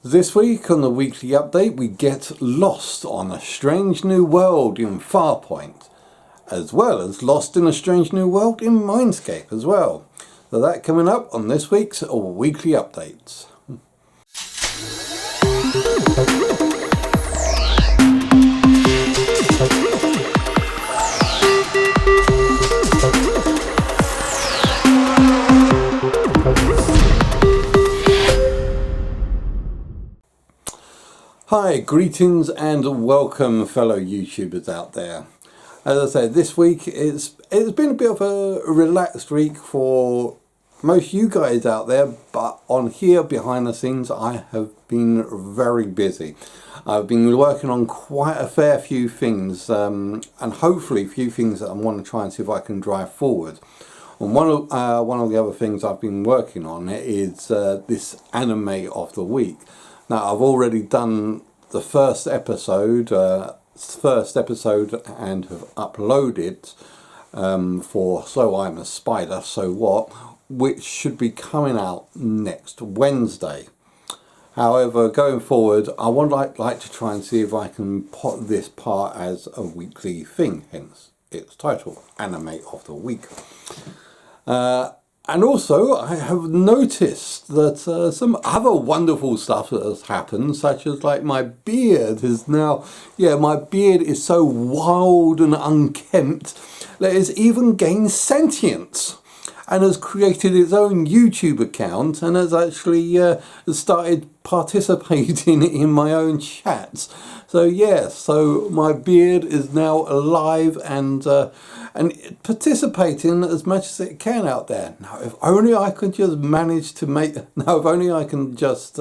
This week on the weekly update we get lost on a strange new world in Farpoint, as well as lost in a strange new world in Mindscape as well. So that coming up on this week's weekly updates. Hi, greetings and welcome fellow YouTubers out there. As I said, this week it's been a bit of a relaxed week for most you guys out there, but on here behind the scenes I have been very busy. I've been working on quite a fair few things and hopefully a few things that I want to try and see if I can drive forward. And one of the other things I've been working on is this anime of the week. Now I've already done the first episode and have uploaded for So I'm a Spider, So What, which should be coming out next Wednesday. However, going forward, I would like to try and see if I can put this part as a weekly thing, hence its title, Anime of the Week. And also, I have noticed that some other wonderful stuff that has happened, such as like my beard is now, my beard is so wild and unkempt that it's even gained sentience and has created its own YouTube account and has actually started participating in my own chats. So yes, so my beard is now alive and participating as much as it can out there. Now, if only I could just manage to make. Now, if only I can just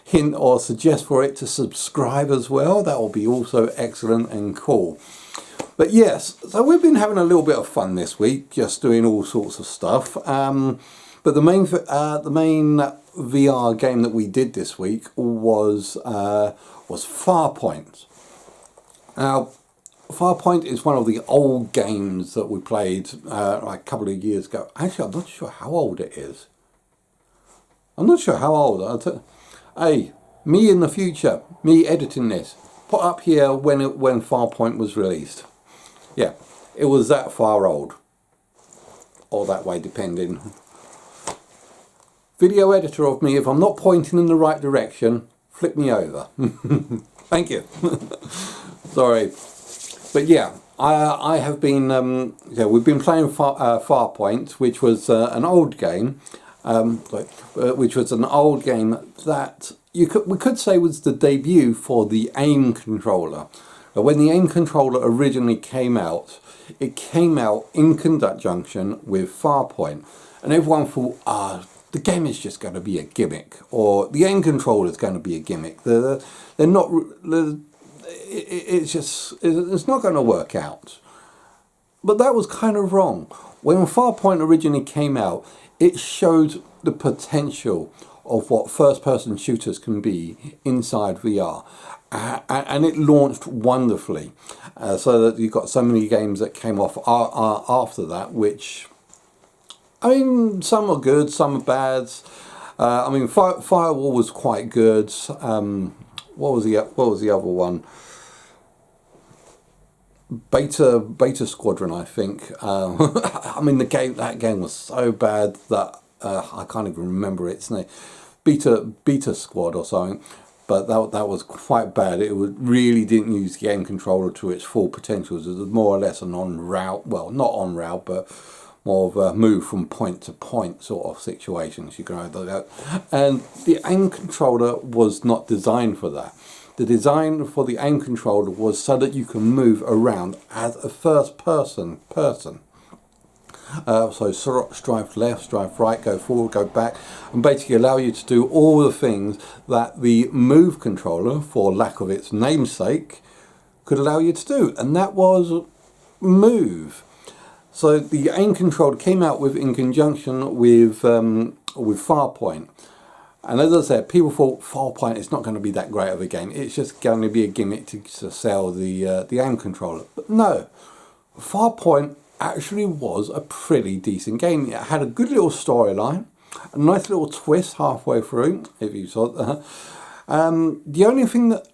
hint or suggest for it to subscribe as well. That will be also excellent and cool. But yes, so we've been having a little bit of fun this week, just doing all sorts of stuff. But the main VR game that we did this week was Farpoint. Now, Farpoint is one of the old games that we played like a couple of years ago. Actually, I'm not sure how old it is. I'm not sure how old. Hey, me in the future, me editing this, put up here when Farpoint was released. Yeah, it was that far old, or that way depending. Video editor of me, if I'm not pointing in the right direction, flip me over. Thank you. Sorry. But yeah, I have been, we've been playing Farpoint, which was an old game, that we could say was the debut for the AIM controller. But when the AIM controller originally came out, it came out in conjunction with Farpoint, and everyone thought, the game is just going to be a gimmick, or the AIM controller is going to be a gimmick. They're not. It's not going to work out. But that was kind of wrong. When Farpoint originally came out, it showed the potential of what first-person shooters can be inside VR. And it launched wonderfully. So that you've got so many games that came off after that, which, I mean, some are good, some are bad. I mean, Firewall was quite good. What was the other one? Beta Squadron, I think. I mean, that game was so bad that I can't even remember its name. Beta Squad or something. But that was quite bad. It really didn't use the game controller to its full potential. It was more or less an on-route, well, not on-route, but more of a move from point to point sort of situations. You can either that. And the AIM controller was not designed for that. The design for the AIM controller was so that you can move around as a first-person person. So strive left, strive right, go forward, go back, and basically allow you to do all the things that the Move controller, for lack of its namesake, could allow you to do, and that was Move. So the AIM controller came out in conjunction with Farpoint. And as I said, people thought Farpoint is not going to be that great of a game. It's just going to be a gimmick to sell the AIM controller. But no, Farpoint actually was a pretty decent game. It had a good little storyline, a nice little twist halfway through, if you saw that. The only thing that,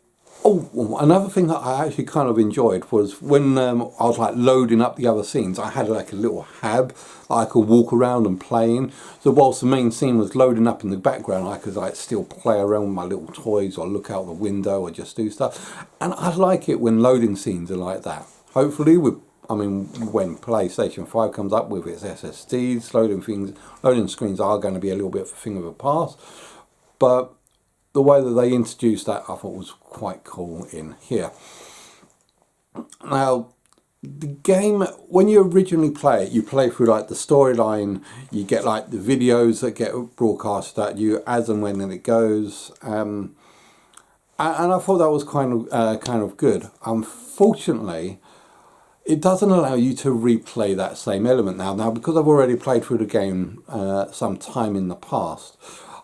another thing that I actually kind of enjoyed was when I was like loading up the other scenes, I had like a little hab that I could walk around and play in. So whilst the main scene was loading up in the background, I could like still play around with my little toys or look out the window or just do stuff. And I like it when loading scenes are like that. Hopefully when PlayStation 5 comes up with its SSDs, loading screens are going to be a little bit of a thing of the past. But the way that they introduced that, I thought was quite cool in here. Now, the game, when you originally play it, you play through like the storyline, you get like the videos that get broadcast at you as and when it goes. And I thought that was kind of good. Unfortunately, it doesn't allow you to replay that same element now. Now, because I've already played through the game some time in the past,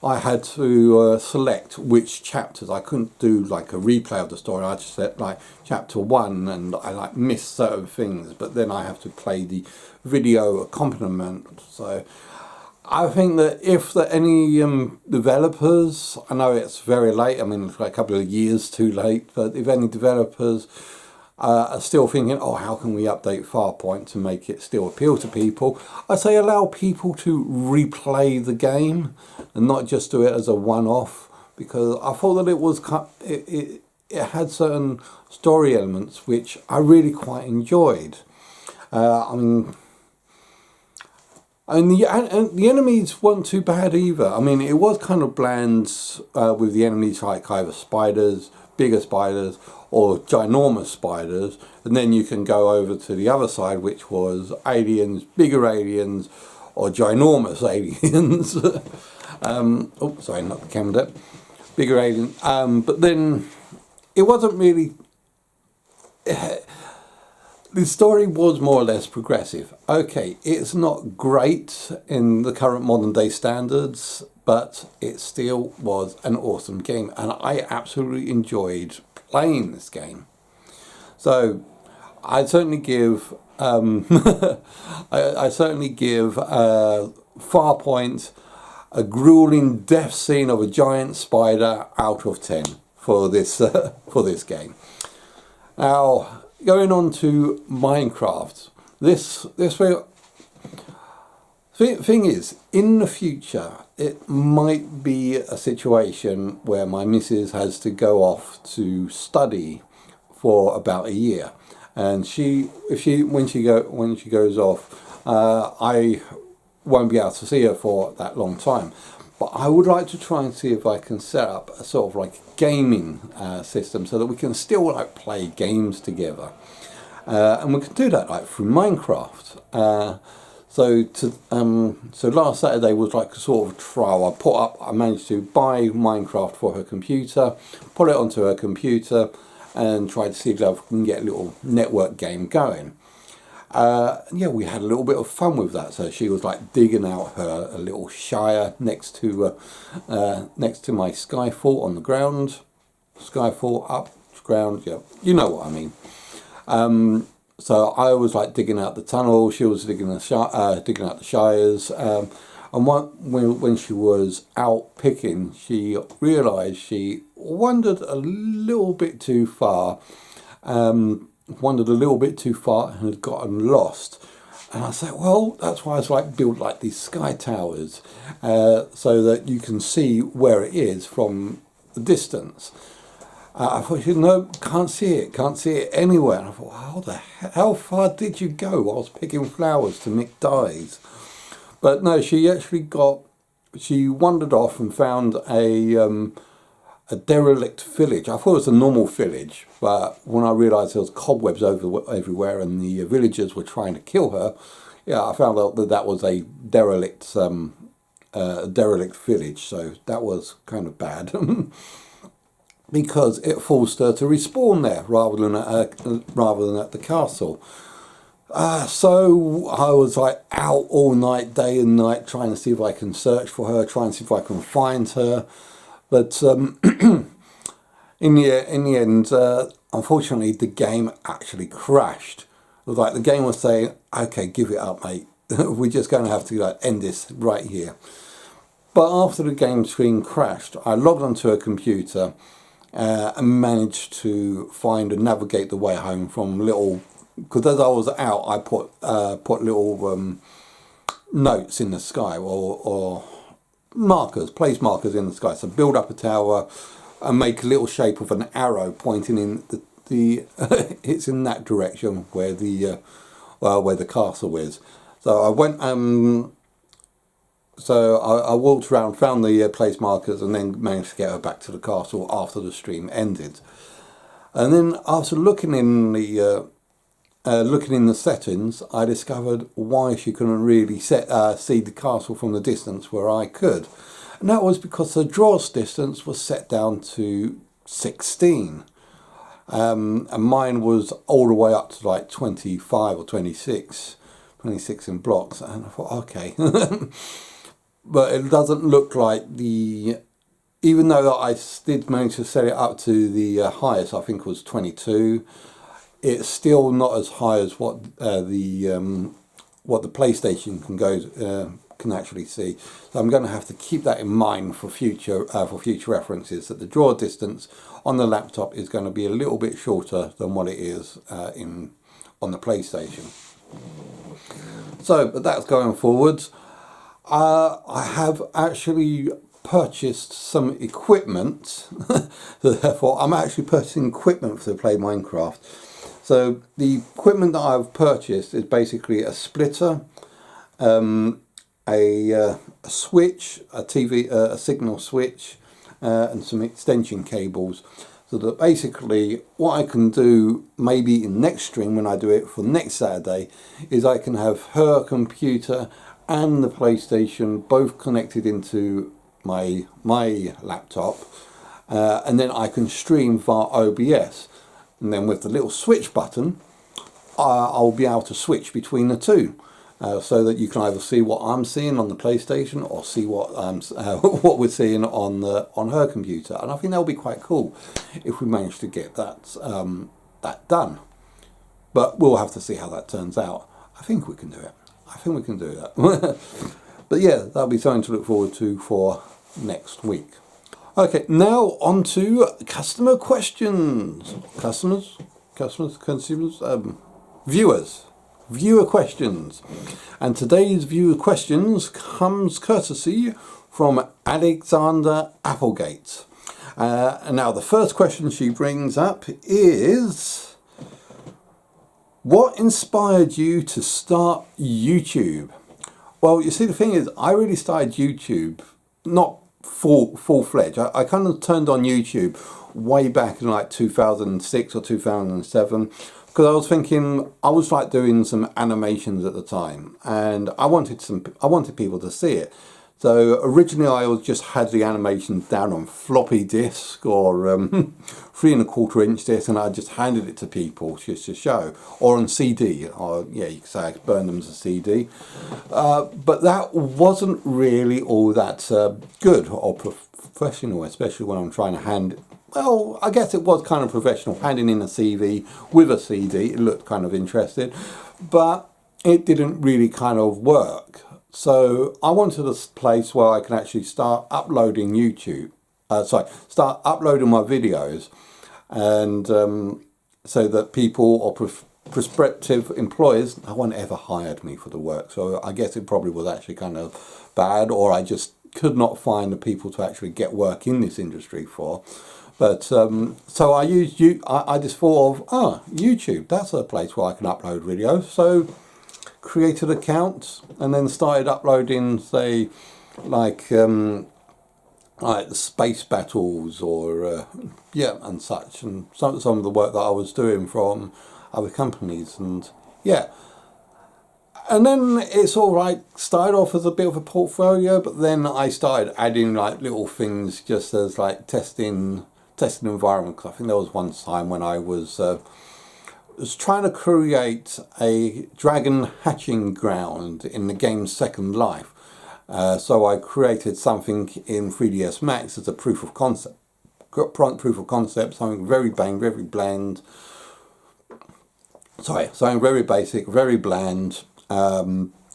I had to select which chapters. I couldn't do like a replay of the story. I just set like chapter 1 and I like missed certain things, but then I have to play the video accompaniment. So I think that if any developers, I know it's very late, I mean it's like a couple of years too late, but if any developers are still thinking, oh, how can we update Farpoint to make it still appeal to people, I say allow people to replay the game and not just do it as a one-off, because I thought that it was it had certain story elements which I really quite enjoyed. I mean the enemies weren't too bad either. I mean, it was kind of bland with the enemies, like either spiders, bigger spiders, or ginormous spiders, and then you can go over to the other side, which was aliens, bigger aliens, or ginormous aliens. Oh, sorry, not the camera there. Bigger aliens. But then it wasn't really. The story was more or less progressive. Okay, it's not great in the current modern day standards, but it still was an awesome game, and I absolutely enjoyed playing this game. So I'd certainly give I certainly give Farpoint a grueling death scene of a giant spider out of 10 for this game. Now, going on to Minecraft. This thing is, in the future, it might be a situation where my missus has to go off to study for about a year, and when she goes off, I won't be able to see her for that long time. But I would like to try and see if I can set up a sort of like gaming system so that we can still like play games together, and we can do that like through Minecraft. So last Saturday was like a sort of trial. I managed to buy Minecraft for her computer, put it onto her computer, and try to see if I can get a little network game going. Yeah, we had a little bit of fun with that. So she was like digging out a little shire next to my skyfall on the ground. Skyfall up ground, yeah, you know what I mean. So I was like digging out the tunnel. She was digging out the shires. And when she was out picking, she realised she wandered a little bit too far. And had gotten lost. And I said, well, that's why I built like these sky towers, so that you can see where it is from the distance. I thought, no, can't see it anywhere. And I thought, how far did you go? I was picking flowers to make dyes. But no, she wandered off and found a derelict village. I thought it was a normal village, but when I realised there was cobwebs everywhere and the villagers were trying to kill her, yeah, I found out that was a derelict village. So that was kind of bad. Because it forced her to respawn there rather than at the castle. So I was like out all night, day and night, trying to see if I can search for her, trying to see if I can find her. But in the end, unfortunately, the game actually crashed. It was like the game was saying, "Okay, give it up, mate. We're just going to have to end this right here." But after the game screen crashed, I logged onto a computer and managed to find and navigate the way home from little, because as I was out, I put little notes in the sky, or markers, place markers in the sky. So build up a tower and make a little shape of an arrow pointing in the it's in that direction where the castle is. So I went I walked around, found the place markers, and then managed to get her back to the castle after the stream ended. And then after looking in the settings, I discovered why she couldn't really see the castle from the distance where I could. And that was because the draws distance was set down to 16. And mine was all the way up to like 25 or 26 in blocks. And I thought, okay. But it doesn't look like even though I did manage to set it up to the highest, I think was 22, it's still not as high as what the PlayStation can actually see. So I'm going to have to keep that in mind for future references, that the draw distance on the laptop is going to be a little bit shorter than what it is on the PlayStation. So, but that's going forwards. I have actually purchased some equipment. Therefore, I'm actually purchasing equipment to play Minecraft. So the equipment that I've purchased is basically a splitter, a switch, a signal switch, and some extension cables. So that basically what I can do maybe in next stream, when I do it for next Saturday, is I can have her computer and the PlayStation both connected into my laptop, and then I can stream via OBS. And then with the little switch button, I'll be able to switch between the two, so that you can either see what I'm seeing on the PlayStation or see what what we're seeing on her computer. And I think that'll be quite cool if we manage to get that done. But we'll have to see how that turns out. I think we can do it. I think we can do that. But yeah, that'll be something to look forward to for next week. Okay, now on to customer questions. Consumers, viewer questions. And today's viewer questions comes courtesy from Alexander Applegate. And now the first question she brings up is, what inspired you to start YouTube? Well, you see, the thing is, I really started YouTube not full-fledged. I kind of turned on YouTube way back in like 2006 or 2007, because I was thinking, I was like doing some animations at the time, and I wanted people to see it. So originally I just had the animations down on floppy disk or 3¼ inch disc, and I just handed it to people just to show, or on CD, or yeah, you could say I burned them as a CD. But that wasn't really all that good or professional, especially when I'm trying to well, I guess it was kind of professional, handing in a CV with a CD. It looked kind of interesting, but it didn't really kind of work. So I wanted a place where I can actually start uploading start uploading my videos, and so that people or prospective employers, no one ever hired me for the work. So I guess it probably was actually kind of bad, or I just could not find the people to actually get work in this industry for. But so I just thought of, YouTube, that's a place where I can upload videos. So created an account and then started uploading, say, like the space battles or yeah, and such, and some of the work that I was doing from other companies, and yeah. And then it's all right, started off as a bit of a portfolio, but then I started adding like little things just as like testing environment. Cause I think there was one time when I was trying to create a dragon hatching ground in the game's Second Life. So I created something in 3ds Max as a proof of concept, something very bland. Sorry, something very basic, very bland,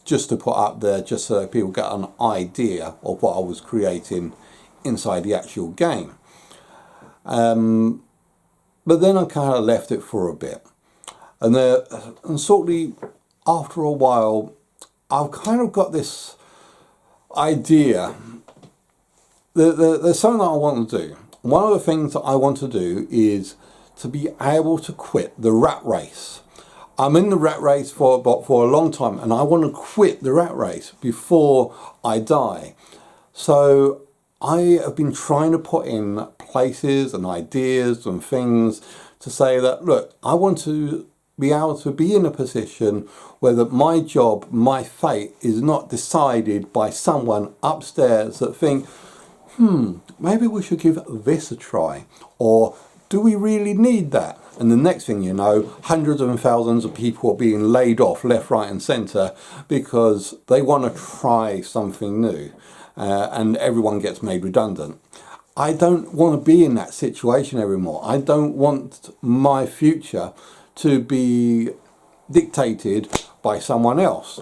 just to put up there, just so people get an idea of what I was creating inside the actual game. But then I kind of left it for a bit, and sort of after a while, I've kind of got this idea. There's something that I want to do. One of the things that I want to do is to be able to quit the rat race. I'm in the rat race for a long time, and I want to quit the rat race before I die. So I have been trying to put in places and ideas and things to say that, look, I want to be able to be in a position where that my job, my fate is not decided by someone upstairs that think, maybe we should give this a try, or do we really need that? And the next thing you know, hundreds and thousands of people are being laid off left, right and centre because they want to try something new, and everyone gets made redundant. I don't want to be in that situation anymore. I don't want my future to be dictated by someone else.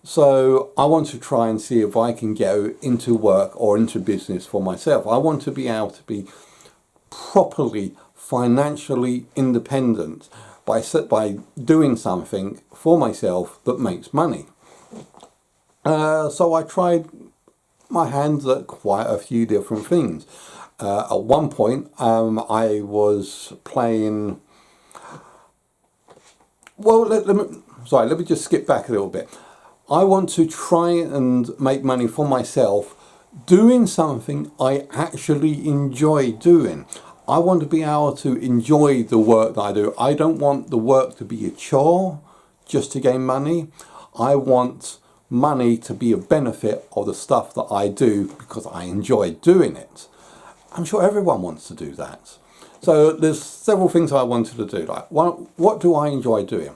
So I want to try and see if I can go into work or into business for myself. I want to be able to be properly financially independent by doing something for myself that makes money. So I tried my hands at quite a few different things. At one point, I was playing. Well, let me just skip back a little bit. I want to try and make money for myself doing something I actually enjoy doing. I want to be able to enjoy the work that I do. I don't want the work to be a chore just to gain money. I want money to be a benefit of the stuff that I do because I enjoy doing it. I'm sure everyone wants to do that. So there's several things I wanted to do. Like, what do I enjoy doing?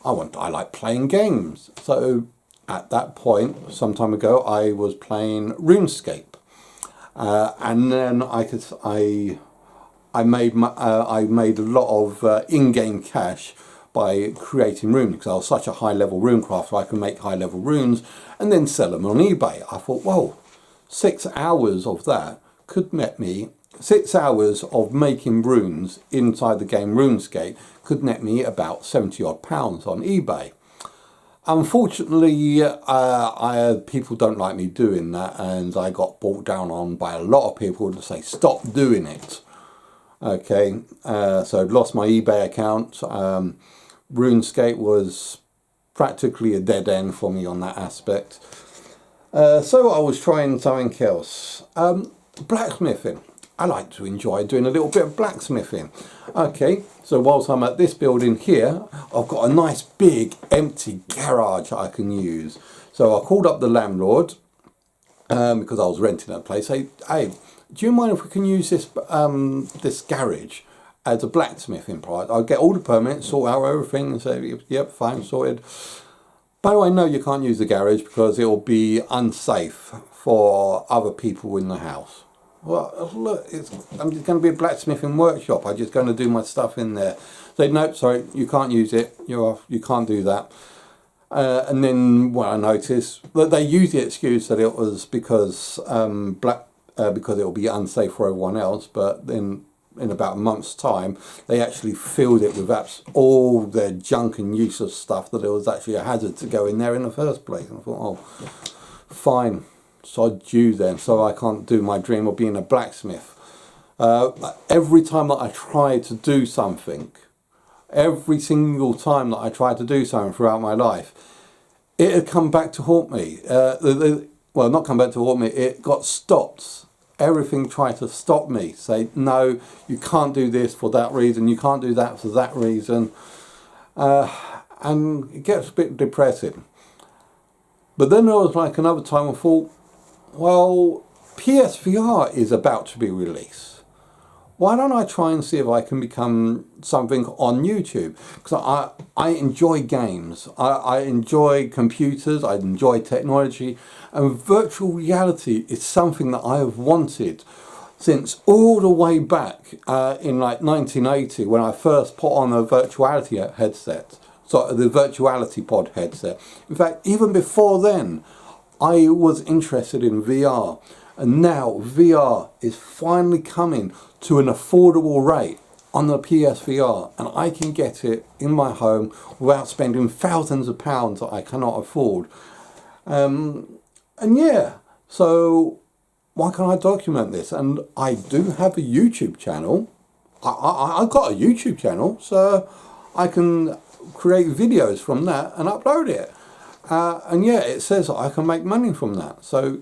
I like playing games. So at that point, some time ago, I was playing RuneScape, and then I made a lot of in-game cash by creating runes, because I was such a high-level runecrafter. I could make high-level runes and then sell them on eBay. I thought, whoa, 6 hours of that could net me 6 hours of making runes inside the game RuneScape could net me about £70 odd on eBay. Unfortunately, people don't like me doing that, and I got brought down on by a lot of people to say stop doing it. Okay, so I'd lost my eBay account. RuneScape was practically a dead end for me on that aspect. So I was trying something else. Blacksmithing. I like to enjoy doing a little bit of blacksmithing. Okay, so whilst I'm at this building here, I've got a nice big empty garage I can use. So I called up the landlord, because I was renting that place. Hey, do you mind if we can use this this garage as a blacksmithing part? I'll get all the permits, sort out everything, and say, yep, fine, sorted. By the way, no, you can't use the garage because it will be unsafe for other people in the house. Well, look, I'm just going to be a blacksmithing workshop. I'm just going to do my stuff in there. They no, sorry, you can't use it. You're off. You can't do that. And then what I noticed, that they used the excuse that it was because because it will be unsafe for everyone else. But then in about a month's time, they actually filled it with all their junk and useless stuff, that it was actually a hazard to go in there in the first place. And I thought, oh, fine. Sod you then, so I can't do my dream of being a blacksmith. Every time that I try to do something, every single time that I tried to do something throughout my life, it had come back to haunt me. Well, not come back to haunt me, it got stopped. Everything tried to stop me, say, no, you can't do this for that reason, you can't do that for that reason. And it gets a bit depressing. But then there was like another time I thought, well, PSVR is about to be released. Why don't I try and see if I can become something on YouTube? Because I enjoy games, I enjoy computers, I enjoy technology, and virtual reality is something that I have wanted since all the way back in like 1980, when I first put on a virtuality headset. So the Virtuality Pod headset. In fact, even before then, I was interested in VR, and now VR is finally coming to an affordable rate on the PSVR, and I can get it in my home without spending thousands of pounds that I cannot afford. And yeah, so why can't I document this? And I do have a YouTube channel. I've got a YouTube channel, so I can create videos from that and upload it. And yeah, it says I can make money from that. So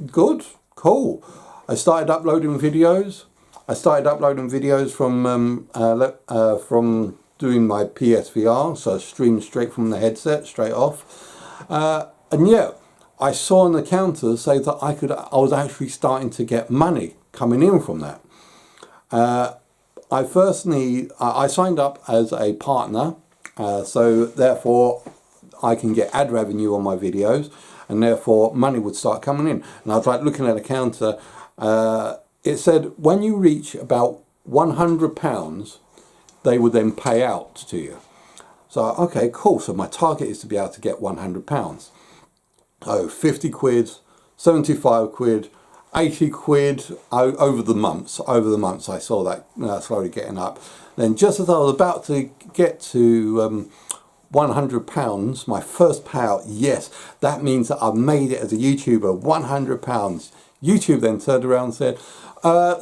good, cool. I started uploading videos. From doing my PSVR, so I streamed straight from the headset, straight off. And yeah, I saw on the counter say that I was actually starting to get money coming in from that. I signed up as a partner, so therefore I can get ad revenue on my videos, and therefore money would start coming in. And I was like looking at the counter, it said when you reach about £100, they would then pay out to you. So, okay, cool. So my target is to be able to get £100. Oh, 50 quid, 75 quid, 80 quid over the months. I saw that slowly getting up. Then just as I was about to get to £100, my first payout, yes, that means that I've made it as a YouTuber, £100. YouTube then turned around and said,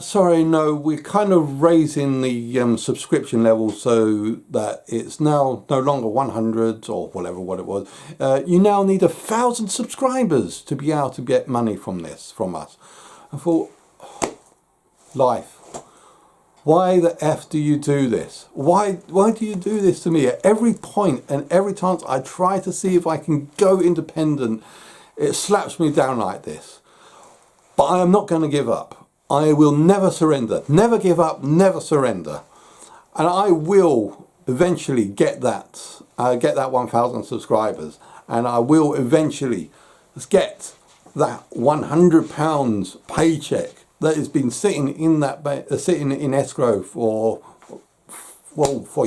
sorry, no, we're kind of raising the subscription level so that it's now no longer 100 or whatever what it was. You now need 1,000 subscribers to be able to get money from us. I thought, life. Why the F do you do this? Why do you do this to me? At every point and every chance I try to see if I can go independent, it slaps me down like this. But I am not going to give up. I will never surrender. Never give up, never surrender. And I will eventually get that 1,000 subscribers. And I will eventually get that £100 paycheck that has been sitting in escrow for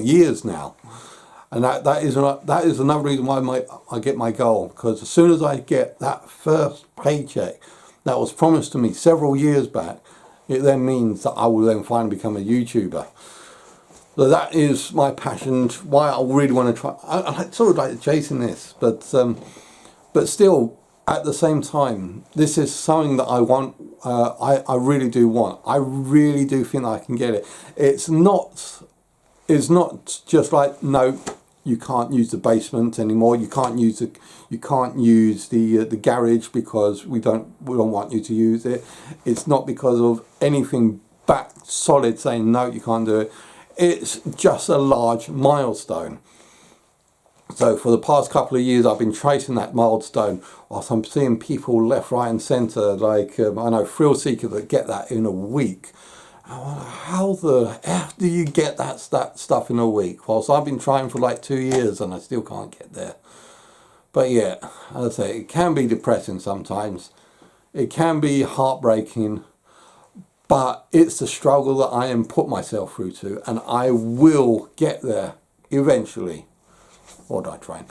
years now. And that is another reason why I get my goal, because as soon as I get that first paycheck that was promised to me several years back, it then means that I will then finally become a YouTuber. So that is my passion, why I really want to try. I sort of like chasing this, but still, at the same time, this is something that I want. I really do want. I really do think I can get it. It's not just like, no, you can't use the basement anymore. You can't use the garage because we don't want you to use it. It's not because of anything back solid saying no, you can't do it. It's just a large milestone. So for the past couple of years, I've been tracing that milestone whilst I'm seeing people left, right and centre, like I know Thrill Seeker that get that in a week. How the F do you get that stuff in a week? Whilst I've been trying for like 2 years and I still can't get there. But yeah, as I say, it can be depressing sometimes. It can be heartbreaking. But it's the struggle that I am put myself through to, and I will get there eventually. Or do I try?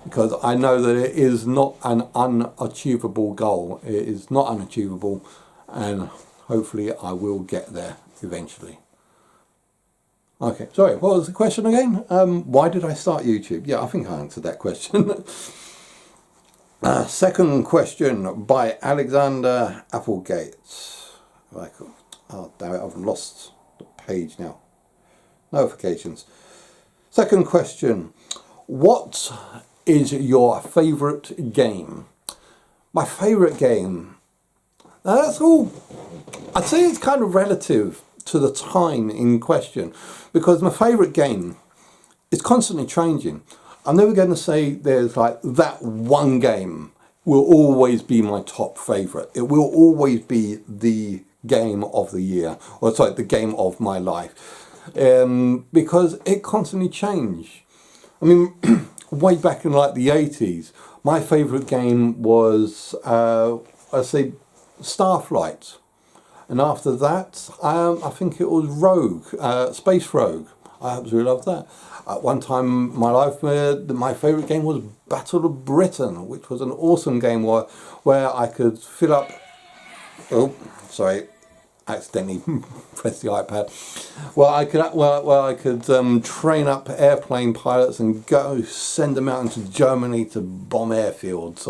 Because I know that it is not an unachievable goal. It is not unachievable, and hopefully I will get there eventually. Okay, sorry, what was the question again? Why did I start YouTube? Yeah, I think I answered that question. Second question by Alexander Applegate. Oh, damn it, I've lost the page now. Notifications. Second question. What is your favourite game? My favourite game? Now that's all. I'd say it's kind of relative to the time in question, because my favourite game is constantly changing. I'm never going to say there's like that one game will always be my top favourite. It will always be the game of the year, or sorry, the game of my life, because it constantly changes. I mean, way back in like the 80s, my favourite game was, I say, Starflight. And after that, I think it was Rogue, Space Rogue. I absolutely love that. At one time in my life, my favourite game was Battle of Britain, which was an awesome game where I could fill up... Oh, sorry, accidentally pressed the iPad. I could train up airplane pilots and go send them out into Germany to bomb airfields,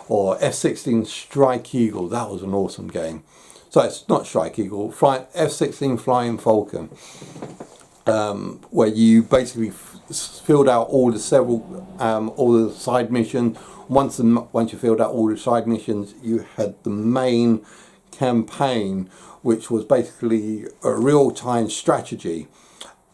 or F-16 Strike Eagle. That was an awesome game. So it's not Strike Eagle, F-16 Flying Falcon, where you basically filled out all the side missions. Once you filled out all the side missions, you had the main campaign, which was basically a real-time strategy.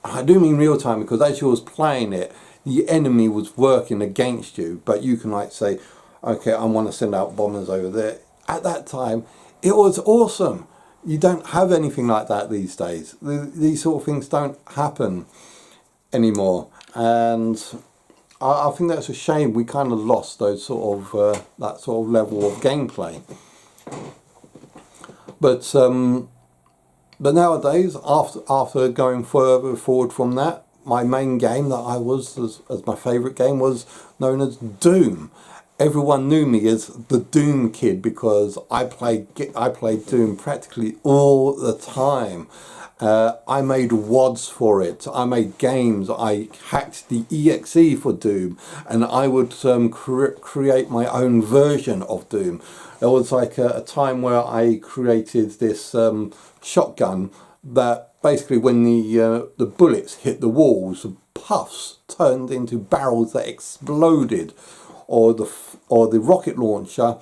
I do mean real-time because as you was playing it, the enemy was working against you, but you can like say, okay, I want to send out bombers over there. At that time, it was awesome. You don't have anything like that these days. These sort of things don't happen anymore, and I think that's a shame. We kind of lost those sort of that sort of level of gameplay. But nowadays, after going further forward from that, my main game that I was as my favourite game was known as Doom. Everyone knew me as the Doom Kid because I played Doom practically all the time. I made WODs for it. I made games. I hacked the EXE for Doom, and I would create my own version of Doom. There was like a time where I created this shotgun that basically, when the bullets hit the walls, the puffs turned into barrels that exploded. Or the rocket launcher.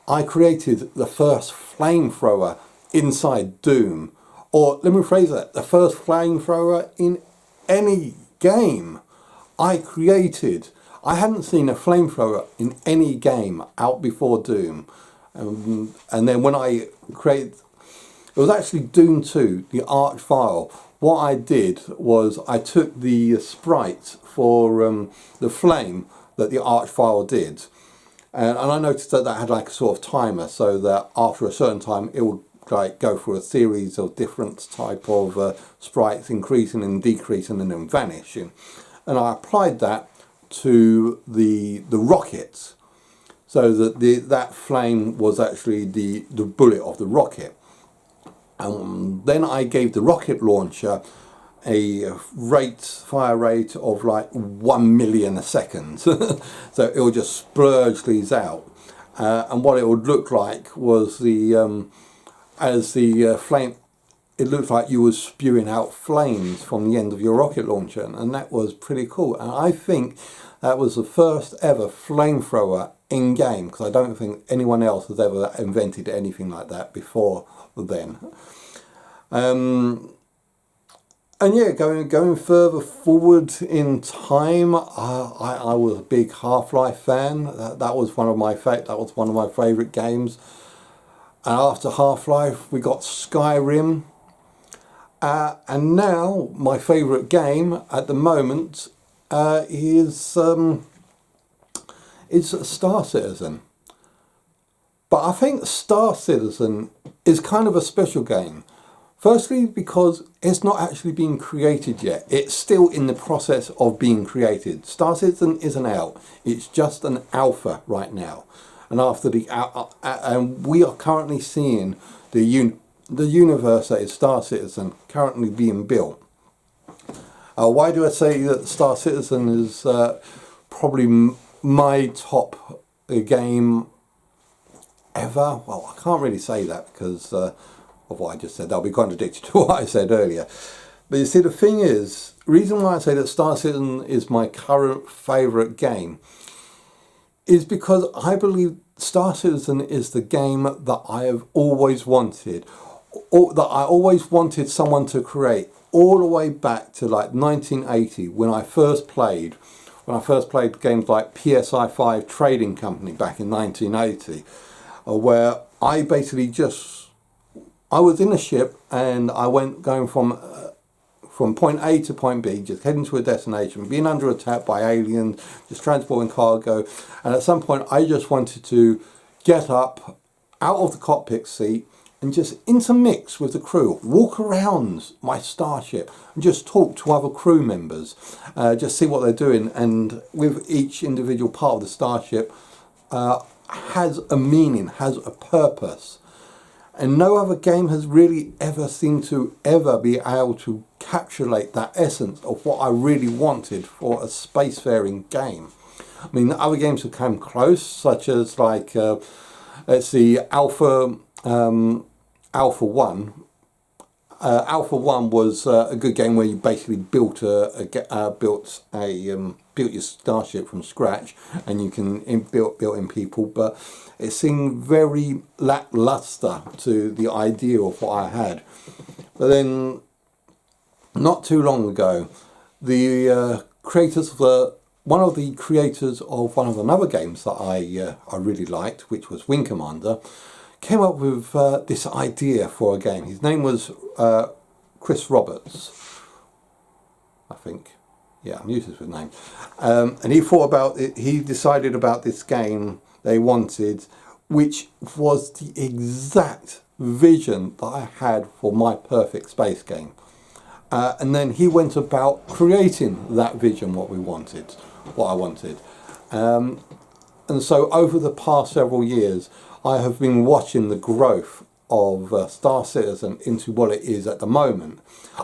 I created the first flamethrower inside Doom. Or let me phrase that, the first flamethrower in any game I created. I hadn't seen a flamethrower in any game out before Doom. And then when I created, it was actually Doom 2, the Arch file. What I did was I took the sprite for the flame that the Arch file did, and I noticed that had like a sort of timer, so that after a certain time it would like go through a series of different type of sprites, increasing and decreasing and then vanishing. And I applied that to the rockets, so that that flame was actually the bullet of the rocket. And then I gave the rocket launcher a fire rate of like 1 million a second. So it would just splurge these out, and what it would look like was as the flame, it looked like you were spewing out flames from the end of your rocket launcher, and that was pretty cool. And I think that was the first ever flamethrower in game, because I don't think anyone else has ever invented anything like that before then. And yeah, going further forward in time, I was a big Half-Life fan. That was one of my favourite games. And after Half-Life, we got Skyrim. And now my favourite game at the moment is Star Citizen. But I think Star Citizen is kind of a special game. Firstly, because it's not actually being created yet. It's still in the process of being created. Star Citizen isn't out. It's just an alpha right now. And after and we are currently seeing the universe that is Star Citizen currently being built. Why do I say that Star Citizen is probably my top game ever? Well, I can't really say that because of what I just said. That'll be contradictory to what I said earlier. But you see, the thing is, the reason why I say that Star Citizen is my current favourite game is because I believe Star Citizen is the game that I have always wanted, or that I always wanted someone to create, all the way back to like 1980 when I first played games like PSI 5 Trading Company back in 1980, where I basically I was in a ship and I going from point A to point B, just heading to a destination, being under attack by aliens, just transporting cargo. And at some point I just wanted to get up out of the cockpit seat and just intermix with the crew, walk around my starship and just talk to other crew members, just see what they're doing. And with each individual part of the starship has a meaning, has a purpose. And no other game has really ever seemed to ever be able to encapsulate that essence of what I really wanted for a spacefaring game. I mean, other games have come close, such as like, let's see, Alpha 1. Alpha 1 was a good game where you basically built your starship from scratch, and you can build in people, but it seemed very lackluster to the idea of what I had. But then, not too long ago, the one of the creators of one of another games that I really liked, which was Wing Commander, came up with this idea for a game. His name was Chris Roberts, I think. Yeah, I'm used to his name. And he thought about it. He decided about this game they wanted, which was the exact vision that I had for my perfect space game. And then he went about creating that vision, what I wanted. And so over the past several years, I have been watching the growth of Star Citizen into what it is at the moment.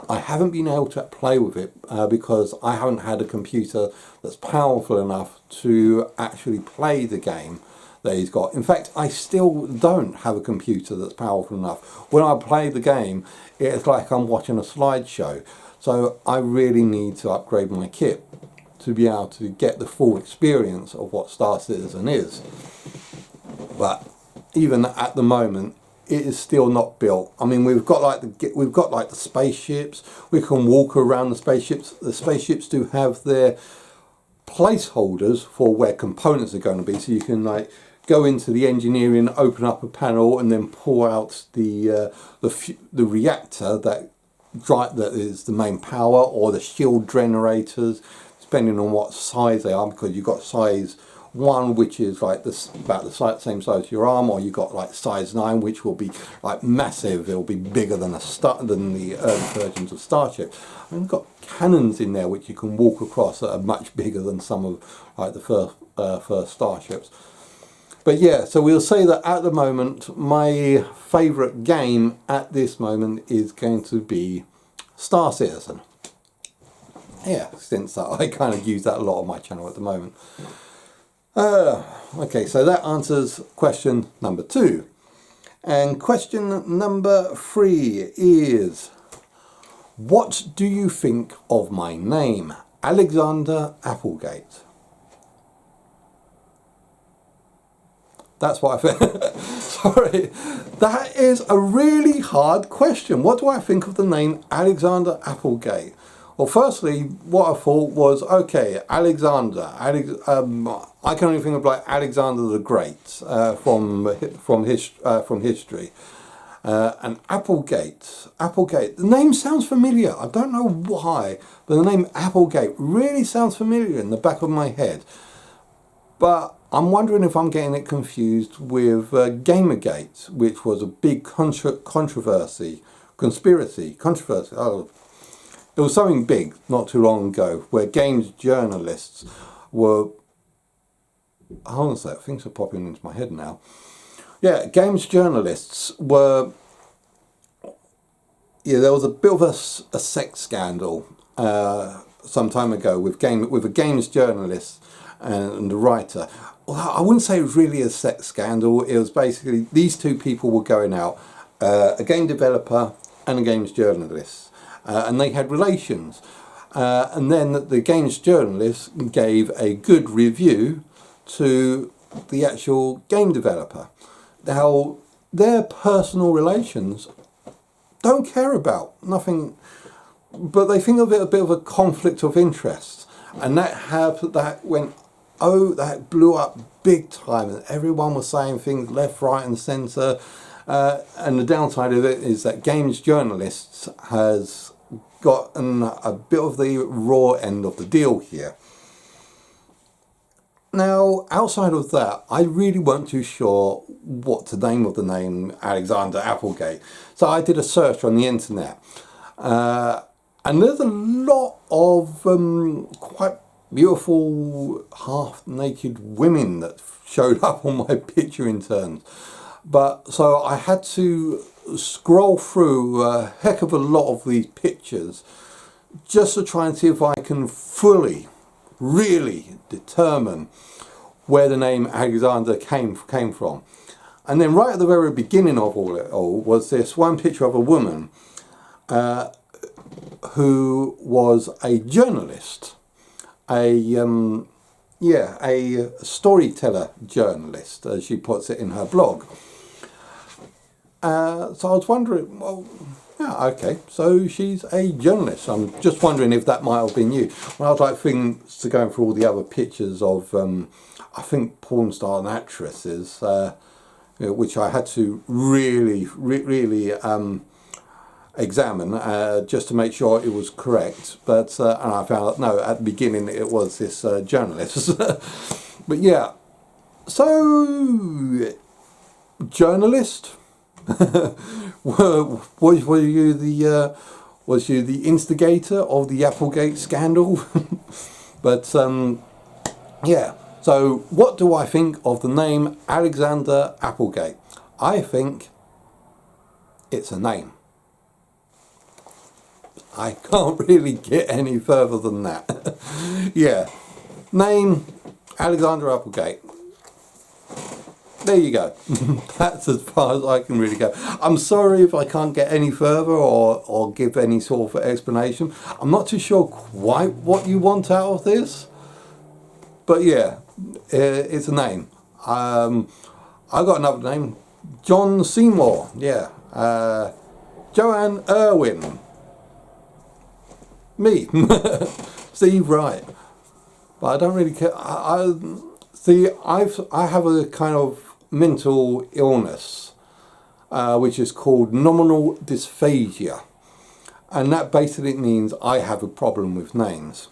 I haven't been able to play with it because I haven't had a computer that's powerful enough to actually play the game that he's got. In fact, I still don't have a computer that's powerful enough. When I play the game, it's like I'm watching a slideshow. So I really need to upgrade my kit to be able to get the full experience of what Star Citizen is. But even at the moment, it is still not built. I mean, we've got like the spaceships. We can walk around the spaceships. The spaceships do have their placeholders for where components are going to be. So you can like go into the engineering, open up a panel, and then pull out the reactor that is the main power, or the shield generators, depending on what size they are. Because you've got size 1, which is like about the same size as your arm, or you got like size 9, which will be like massive. It will be bigger than the early versions of Starship. And you've got cannons in there which you can walk across that are much bigger than some of like the first Starships. But yeah, so we'll say that at the moment, my favourite game at this moment is going to be Star Citizen. Yeah, since I kind of use that a lot on my channel at the moment. Okay, so that answers question number 2. And question number 3 is, what do you think of my name, Alexander Applegate? That's what I think. Sorry, that is a really hard question. What do I think of the name Alexander Applegate? Well, firstly, what I thought was, okay, Alexander. I can only think of like Alexander the Great from history, and Applegate. Applegate. The name sounds familiar. I don't know why, but the name Applegate really sounds familiar in the back of my head. But I'm wondering if I'm getting it confused with Gamergate, which was a big controversy. Oh. It was something big not too long ago where games journalists were... Hold on a sec, things are popping into my head now. Yeah, games journalists were... Yeah, there was a bit of a sex scandal some time ago with a games journalist and the writer. Well, I wouldn't say it was really a sex scandal. It was basically these two people were going out, a game developer and a games journalist. And they had relations, and then the games journalist gave a good review to the actual game developer. Now, their personal relations don't care about nothing, but they think of it a bit of a conflict of interest, and that blew up big time, and everyone was saying things left, right, and centre. And the downside of it is that games journalists has gotten a bit of the raw end of the deal here. Now, outside of that, I really weren't too sure what the name of the name Alexander Applegate. So I did a search on the internet. And there's a lot of quite beautiful half-naked women that showed up on my picture in turns. But so I had to scroll through a heck of a lot of these pictures just to try and see if I can fully, really determine where the name Alexander came from. And then right at the very beginning of all was this one picture of a woman who was a journalist, a storyteller journalist, as she puts it in her blog. So I was wondering, well, yeah, okay, so she's a journalist. I'm just wondering if that might have been you. When I was like going through all the other pictures of, I think, porn star and actresses, which I had to really examine just to make sure it was correct. But and I found out, no, at the beginning it was this journalist. But yeah, so journalist. Was you the instigator of the Applegate scandal? But yeah. So what do I think of the name Alexander Applegate? I think it's a name. I can't really get any further than that. Yeah, name Alexander Applegate. There you go. That's as far as I can really go. I'm sorry if I can't get any further or give any sort of explanation. I'm not too sure quite what you want out of this. But yeah, it's a name. I got another name. John Seymour. Yeah. Joanne Irwin. Me. Steve Wright. But I don't really care. I have a kind of mental illness, which is called nominal dysphagia, and that basically means I have a problem with names,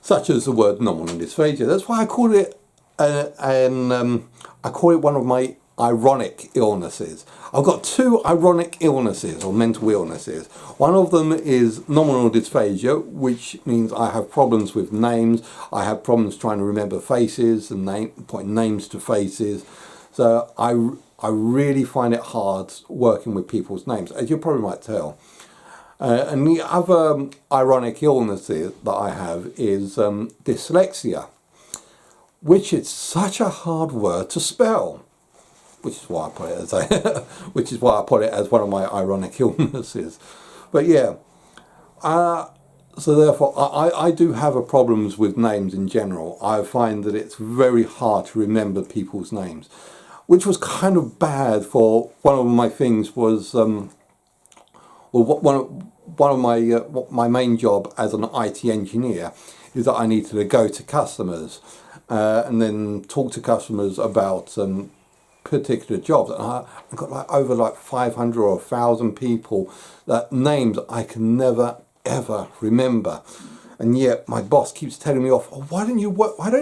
such as the word nominal dysphagia. That's why I call it, I call it one of my ironic illnesses. I've got two ironic illnesses or mental illnesses. One of them is nominal dysphagia, which means I have problems with names. I have problems trying to remember faces and putting names to faces. So I really find it hard working with people's names, as you probably might tell. And the other ironic illness that I have is dyslexia, which is such a hard word to spell. Which is why I put it as one of my ironic illnesses. But yeah, so therefore I do have a problems with names in general. I find that it's very hard to remember people's names, which was kind of bad. For one of my things was one of my main job as an IT engineer is that I needed to go to customers and then talk to customers about particular jobs, and I got like over 500 or 1,000 people that names I can never ever remember, and yet my boss keeps telling me off. Oh, why don't you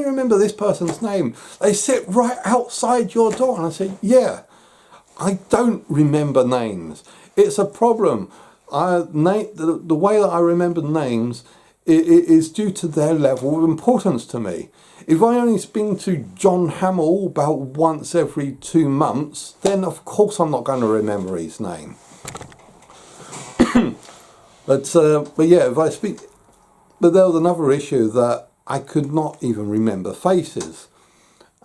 remember this person's name? They sit right outside your door. And I say, yeah, I don't remember names. It's a problem. The way that I remember names is due to their level of importance to me. If I only speak to John Hamill about once every 2 months, then of course I'm not going to remember his name. But yeah, if I speak, but there was another issue that I could not even remember faces,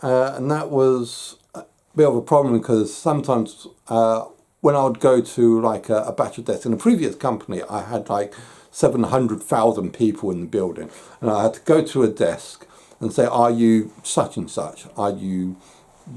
and that was a bit of a problem because sometimes when I would go to like a batch of desks in a previous company, I had like 700,000 people in the building, and I had to go to a desk and say, are you such and such? Are you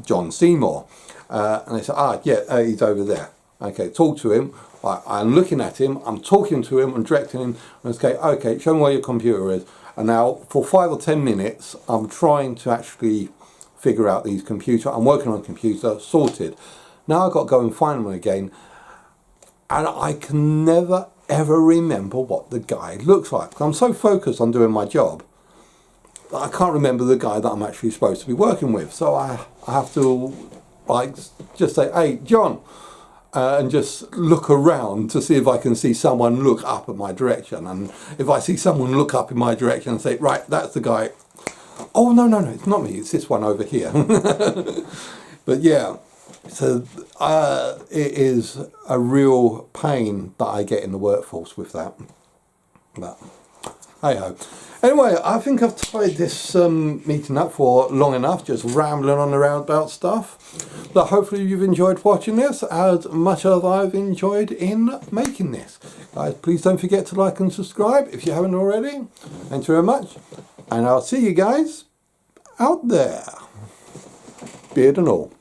John Seymour? And they say, yeah, he's over there. Okay, talk to him. I'm looking at him, I'm talking to him, I'm directing him. And I say, okay, show me where your computer is. And now for 5 or 10 minutes, I'm trying to actually figure out these computer. I'm working on a computer, sorted. Now I've got to go and find them again. And I can never, ever remember what the guy looks like. I'm so focused on doing my job I can't remember the guy that I'm actually supposed to be working with. So I have to like just say, hey, John, and just look around to see if I can see someone look up at my direction. And if I see someone look up in my direction and say, right, that's the guy. Oh, no, it's not me. It's this one over here. But yeah, so it is a real pain that I get in the workforce with that. But hey ho. Anyway, I think I've tied this meeting up for long enough, just rambling on around about stuff. But hopefully you've enjoyed watching this as much as I've enjoyed in making this. Guys, please don't forget to like and subscribe if you haven't already. Thanks very much. And I'll see you guys out there. Beard and all.